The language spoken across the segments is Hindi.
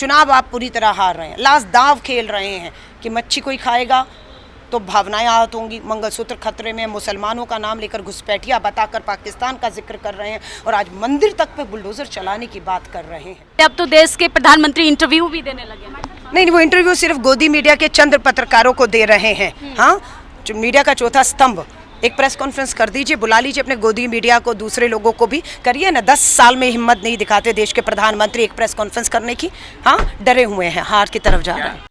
चुनाव आप पूरी तरह हार रहे हैं, लास्ट दांव खेल रहे हैं कि मच्छी कोई खाएगा तो भावनाएं आहत होंगी, मंगलसूत्र खतरे में, मुसलमानों का नाम लेकर घुसपैठिया बताकर पाकिस्तान का जिक्र कर रहे हैं और आज मंदिर तक पे बुलडोजर चलाने की बात कर रहे हैं। अब तो देश के प्रधानमंत्री इंटरव्यू भी देने लगे। नहीं, वो इंटरव्यू सिर्फ गोदी मीडिया के चंद पत्रकारों को दे रहे हैं। हाँ, जो मीडिया का चौथा स्तंभ, एक प्रेस कॉन्फ्रेंस कर दीजिए, बुला लीजिए अपने गोदी मीडिया को, दूसरे लोगों को भी करिए ना। 10 साल में हिम्मत नहीं दिखाते देश के प्रधानमंत्री एक प्रेस कॉन्फ्रेंस करने की। हाँ, डरे हुए हैं, हार की तरफ जा रहे हैं।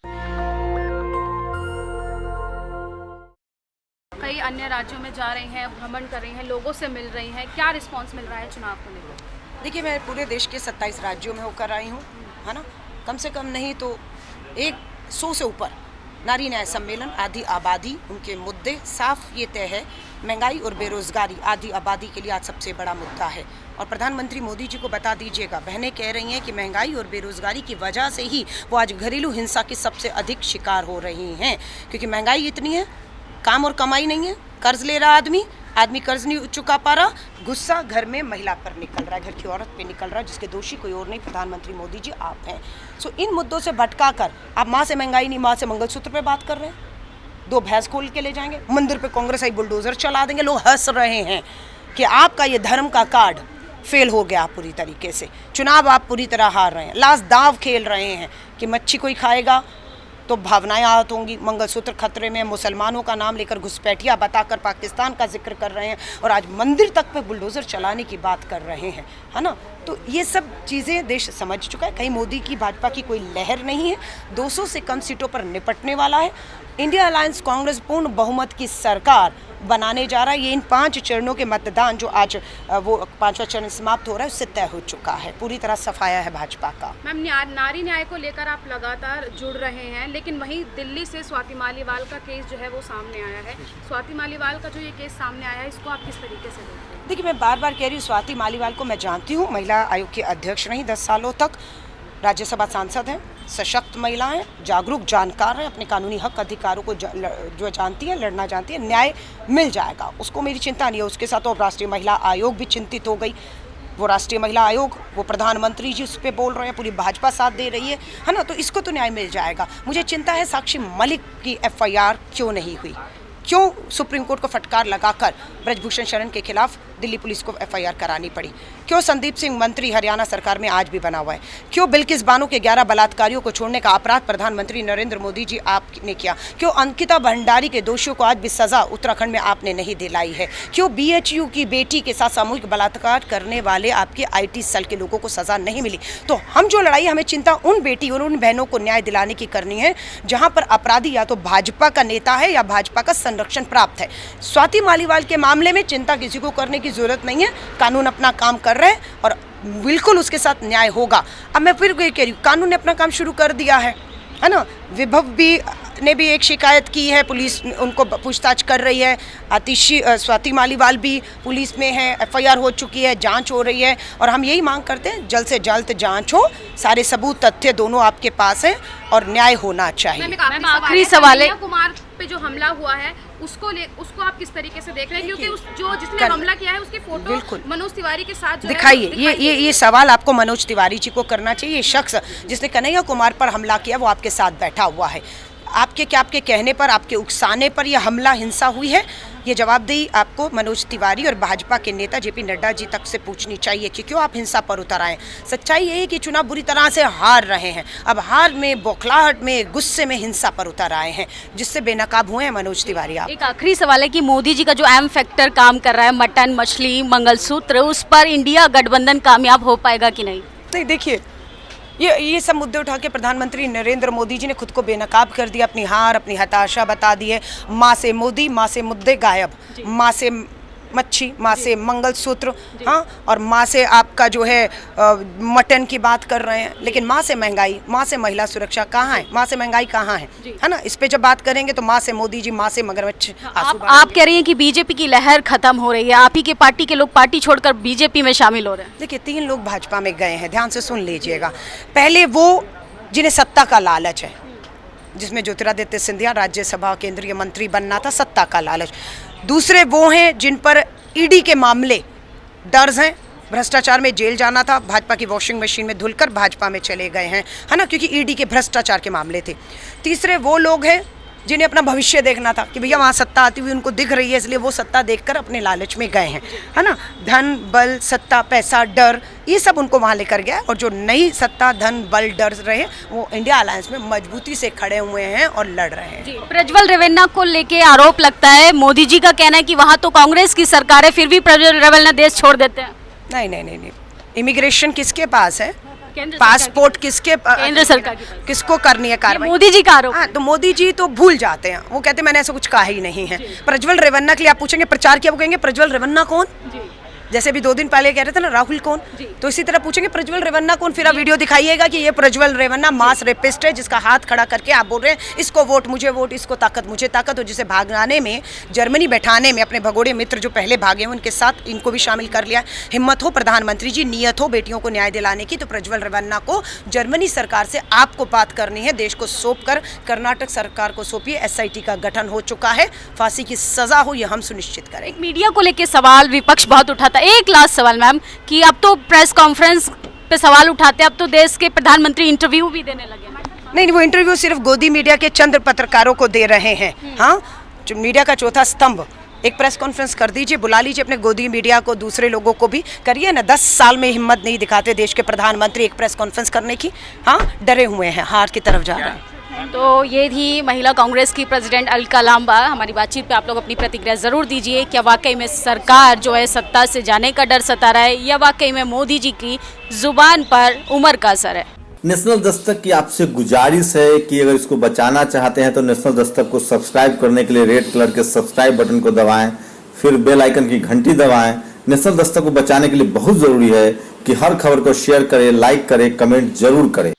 कई अन्य राज्यों में जा रही हैं, भ्रमण कर रही हैं, लोगों से मिल रही हैं, क्या रिस्पांस मिल रहा है चुनाव को लेकर? देखिए, मैं पूरे देश के 27 राज्यों में होकर आई हूँ, है ना। कम से कम नहीं तो 100 से ऊपर नारी न्याय सम्मेलन, आधी आबादी, उनके मुद्दे साफ ये तय है। महंगाई और बेरोजगारी आधी आबादी के लिए आज सबसे बड़ा मुद्दा है और प्रधानमंत्री मोदी जी को बता दीजिएगा, बहनें कह रही हैं कि महंगाई और बेरोजगारी की वजह से ही वो आज घरेलू हिंसा की सबसे अधिक शिकार हो रही हैं, क्योंकि महंगाई इतनी है, काम और कमाई नहीं है, कर्ज ले रहा आदमी कर्ज नहीं चुका पा रहा, गुस्सा घर में महिला पर निकल रहा है, घर की औरत पे निकल रहा है, जिसके दोषी कोई और नहीं, प्रधानमंत्री मोदी जी आप हैं। सो इन मुद्दों से भटका कर आप माँ से महंगाई नहीं, माँ से मंगलसूत्र पे बात कर रहे हैं। 2 भैंस खोल के ले जाएंगे, मंदिर पे कांग्रेस आई बुलडोजर चला देंगे। लोग हंस रहे हैं कि आपका ये धर्म का कार्ड फेल हो गया पूरी तरीके से। चुनाव आप पूरी तरह हार रहे हैं, लास्ट दांव खेल रहे हैं कि मच्छी कोई खाएगा तो भावनाएं आहत होंगी, मंगलसूत्र खतरे में, मुसलमानों का नाम लेकर घुसपैठिया बताकर पाकिस्तान का जिक्र कर रहे हैं और आज मंदिर तक पे बुलडोजर चलाने की बात कर रहे हैं, है ना। तो ये सब चीज़ें देश समझ चुका है। कहीं मोदी की भाजपा की कोई लहर नहीं है, 200 से कम सीटों पर निपटने वाला है। इंडिया अलायंस कांग्रेस पूर्ण बहुमत की सरकार बनाने जा रहा है। ये इन 5 चरणों के मतदान जो आज वो 5वां चरण समाप्त हो रहा है उससे तय हो चुका है, पूरी तरह सफाया है भाजपा का। मैम, नारी न्याय को लेकर आप लगातार जुड़ रहे हैं, लेकिन वहीं दिल्ली से स्वाति मालीवाल का केस जो है वो सामने आया है। स्वाति मालीवाल का जो ये केस सामने आया है, इसको आप किस तरीके से देखते हैं? देखिए, मैं बार बार कह रही हूँ, स्वाति मालीवाल को मैं जानती हूँ, महिला आयोग की अध्यक्ष रही 10 सालों तक, राज्यसभा सांसद हैं, सशक्त महिला हैं, जागरूक जानकार हैं, अपने कानूनी हक अधिकारों को जो जानती है, लड़ना जानती है। न्याय मिल जाएगा, उसको मेरी चिंता नहीं है। उसके साथ तो राष्ट्रीय महिला आयोग भी चिंतित हो गई। वो राष्ट्रीय महिला आयोग, वो प्रधानमंत्री जी उस पर बोल रहे हैं, पूरी भाजपा साथ दे रही है ना। तो इसको तो न्याय मिल जाएगा। मुझे चिंता है साक्षी मलिक की FIR क्यों नहीं हुई, क्यों सुप्रीम कोर्ट को फटकार लगाकर ब्रजभूषण शरण के खिलाफ दिल्ली पुलिस को FIR करानी पड़ी, क्यों संदीप सिंह मंत्री हरियाणा सरकार में आज भी बना हुआ है, क्यों बिल्किस बानो के 11 बलात्कारियों को छोड़ने का अपराध प्रधानमंत्री नरेंद्र मोदी जी आपने किया, क्यों अंकिता भंडारी के दोषियों को आज भी सजा उत्तराखंड में आपने नहीं दिलाई है, क्यों BHU की बेटी के साथ सामूहिक बलात्कार करने वाले आपके IT सेल के लोगों को सजा नहीं मिली। तो हम जो लड़ाई, हमें चिंता उन बेटी और उन बहनों को न्याय दिलाने की करनी है जहाँ पर अपराधी या तो भाजपा का नेता है या भाजपा का संरक्षण प्राप्त है। स्वाति मालीवाल के मामले में चिंता किसी को करने की जरूरत नहीं है, कानून अपना काम कर रहे हैं और बिल्कुल उसके साथ न्याय होगा। अब मैं फिर ये कह रही हूँ, कानून ने अपना काम शुरू कर दिया है ना। विभव ने भी एक शिकायत की है, पुलिस उनको पूछताछ कर रही है। स्वाति मालीवाल भी पुलिस में है, FIR हो चुकी है, जांच हो रही है और हम यही मांग करते हैं जल्द से जल्द जांच हो, सारे सबूत तथ्य दोनों आपके पास हैं और न्याय होना चाहिए। आखिरी सवाल है, कुमार पे जो हमला हुआ है उसको आप किस तरीके से देख रहे हैं, क्योंकि जिसने हमला किया है उसके फोटो मनोज तिवारी के साथ दिखाइए। ये सवाल आपको मनोज तिवारी जी को करना चाहिए। ये शख्स जिसने कन्हैया कुमार पर हमला किया वो आपके साथ बैठा हुआ है। आपके कहने पर, आपके उकसाने पर यह हमला हिंसा हुई है, ये जवाबदेही आपको मनोज तिवारी और भाजपा के नेता JP नड्डा जी तक से पूछनी चाहिए कि क्यों आप हिंसा पर उतर आए। सच्चाई ये है कि चुनाव बुरी तरह से हार रहे हैं, अब हार में, बौखलाहट में, गुस्से में हिंसा पर उतर आए हैं, जिससे बेनकाब हुए हैं मनोज तिवारी। आप एक आखिरी सवाल है कि मोदी जी का जो M फैक्टर काम कर रहा है, मटन, मछली, मंगलसूत्र, उस पर इंडिया गठबंधन कामयाब हो पाएगा कि नहीं? नहीं, देखिए, ये सब मुद्दे उठा के प्रधानमंत्री नरेंद्र मोदी जी ने खुद को बेनकाब कर दिया, अपनी हार, अपनी हताशा बता दी है। माँ से मोदी, माँ से मुद्दे गायब, माँ से मच्छी, माँ से मंगलसूत्र, हाँ, और माँ से आपका जो है मटन की बात कर रहे हैं, लेकिन माँ से महंगाई, माँ से महिला सुरक्षा कहाँ है, माँ से महंगाई कहाँ है ना। इस पे जब बात करेंगे तो माँ से मोदी जी, माँ से मगरमच्छ। आप कह रही हैं कि बीजेपी की लहर खत्म हो रही है, आप ही के पार्टी के लोग पार्टी छोड़कर बीजेपी में शामिल हो रहे हैं। देखिए, 3 लोग भाजपा में गए हैं, ध्यान से सुन लीजिएगा। पहले वो जिन्हें सत्ता का लालच है, जिसमें ज्योतिरादित्य सिंधिया राज्यसभा केंद्रीय मंत्री बनना था, सत्ता का लालच। दूसरे वो हैं जिन पर ED के मामले दर्ज हैं, भ्रष्टाचार में जेल जाना था, भाजपा की वॉशिंग मशीन में धुलकर भाजपा में चले गए हैं, है ना, क्योंकि ईडी के भ्रष्टाचार के मामले थे। तीसरे वो लोग हैं जिन्हें अपना भविष्य देखना था कि भैया वहाँ सत्ता आती हुई उनको दिख रही है, इसलिए वो सत्ता देखकर अपने लालच में गए हैं, है ना। धन, बल, सत्ता, पैसा, डर, ये सब उनको वहाँ लेकर गया। और जो नई सत्ता, धन, बल, डर रहे वो इंडिया अलायंस में मजबूती से खड़े हुए हैं और लड़ रहे हैं। जी, प्रज्वल रेवन्ना को लेके आरोप लगता है, मोदी जी का कहना है कि वहाँ तो कांग्रेस की सरकार है, फिर भी प्रज्वल रेवन्ना देश छोड़ देते हैं। नहीं नहीं नहीं नहीं, इमिग्रेशन किसके पास है, केंद्र पासपोर्ट किसके, केंद्र सरकार की बात। किसको करनी है ये कार्रवाई? मोदी जी का आरोप। हाँ, तो मोदी जी तो भूल जाते हैं, वो कहते हैं मैंने ऐसा कुछ कहा ही नहीं है। प्रज्वल रेवन्ना के लिए आप पूछेंगे प्रचार किया, वो कहेंगे प्रज्वल रेवन्ना कौन। जी। जैसे भी 2 दिन पहले कह रहे थे ना राहुल कौन, तो इसी तरह पूछेंगे प्रज्वल रेवन्ना कौन, फिर आप वीडियो दिखाइएगा कि ये प्रज्वल रेवन्ना मास रेपिस्ट है जिसका हाथ खड़ा करके आप बोल रहे हैं इसको वोट मुझे वोट, इसको ताकत मुझे ताकत, और जिसे भागाने में, जर्मनी बैठाने में अपने भगोड़े मित्र जो पहले भागे हैं उनके साथ इनको भी शामिल कर लिया। हिम्मत हो प्रधानमंत्री जी, नियत हो बेटियों को न्याय दिलाने की, तो प्रज्वल रेवन्ना को जर्मनी सरकार से आपको बात करनी है, देश को सौंप कर कर्नाटक सरकार को सौंपिए। SIT का गठन हो चुका है, फांसी की सजा हो ये हम सुनिश्चित करेंगे। मीडिया को लेके सवाल विपक्ष बहुत उठाता है। एक लास्ट सवाल मैम, कि अब तो प्रेस कॉन्फ्रेंस पे सवाल उठाते हैं, अब तो देश के प्रधानमंत्री इंटरव्यू भी देने लगे हैं। नहीं, वो इंटरव्यू सिर्फ गोदी मीडिया के चंद पत्रकारों को दे रहे हैं। हाँ, जो मीडिया का चौथा स्तंभ, एक प्रेस कॉन्फ्रेंस कर दीजिए, बुला लीजिए अपने गोदी मीडिया को, दूसरे लोगों को भी करिए ना। 10 साल में हिम्मत नहीं दिखाते देश के प्रधानमंत्री एक प्रेस कॉन्फ्रेंस करने की। हाँ, डरे हुए हैं, हार की तरफ जा रहे हैं। तो ये थी महिला कांग्रेस की प्रेसिडेंट अलका लांबा। हमारी बातचीत पे आप लोग अपनी प्रतिक्रिया ज़रूर दीजिए। क्या वाकई में सरकार जो है सत्ता से जाने का डर सता रहा है, या वाकई में मोदी जी की जुबान पर उम्र का असर है? नेशनल दस्तक की आपसे गुजारिश है कि अगर इसको बचाना चाहते हैं तो नेशनल दस्तक को सब्सक्राइब करने के लिए रेड कलर के सब्सक्राइब बटन को दबाएं, फिर बेल आइकन की घंटी दबाएं। नेशनल दस्तक को बचाने के लिए बहुत जरूरी है कि हर खबर को शेयर करें, लाइक करें, कमेंट जरूर करें।